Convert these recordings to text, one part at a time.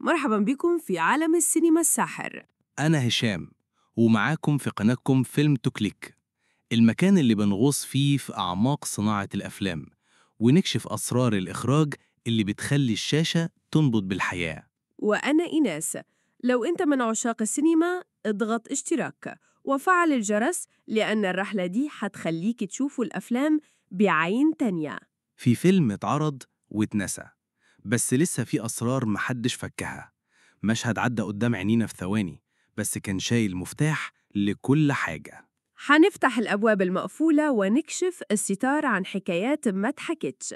مرحبا بكم في عالم السينما الساحر. أنا هشام، ومعاكم في قناتكم فيلم توكليك، المكان اللي بنغوص فيه في أعماق صناعة الأفلام ونكشف أسرار الإخراج اللي بتخلي الشاشة تنبض بالحياة. وأنا إيناس. لو أنت من عشاق السينما اضغط اشتراك وفعل الجرس، لأن الرحلة دي هتخليك تشوفوا الأفلام بعين تانية. في فيلم اتعرض واتنسى، بس لسه في أسرار محدش فكها. مشهد عدى قدام عينينا في ثواني، بس كان شايل مفتاح لكل حاجة. هنفتح الأبواب المقفولة ونكشف الستار عن حكايات ما اتحكتش.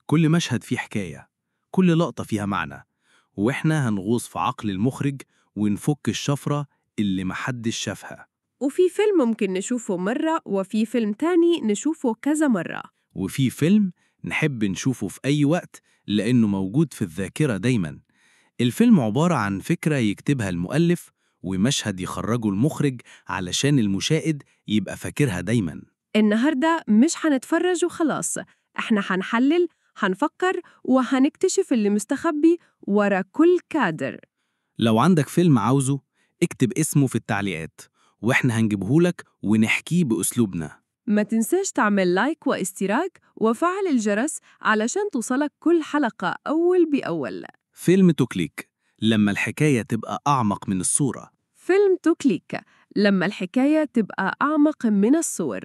كل مشهد فيه حكاية، كل لقطة فيها معنى، وإحنا هنغوص في عقل المخرج ونفك الشفرة اللي محدش شافها. وفي فيلم ممكن نشوفه مرة، وفي فيلم تاني نشوفه كذا مرة. وفي فيلم نحب نشوفه في أي وقت لأنه موجود في الذاكرة دايماً. الفيلم عبارة عن فكرة يكتبها المؤلف ومشهد يخرجه المخرج علشان المشاهد يبقى فاكرها دايماً. النهاردة مش هنتفرج وخلاص، احنا هنحلل، هنفكر، وهنكتشف اللي مستخبي ورا كل كادر. لو عندك فيلم عاوزه، اكتب اسمه في التعليقات وإحنا هنجيبهولك ونحكيه بأسلوبنا. ما تنساش تعمل لايك واشتراك وفعل الجرس علشان توصلك كل حلقة أول بأول. فيلم توكليك، لما الحكاية تبقى أعمق من الصورة. فيلم توكليك، لما الحكاية تبقى أعمق من الصور.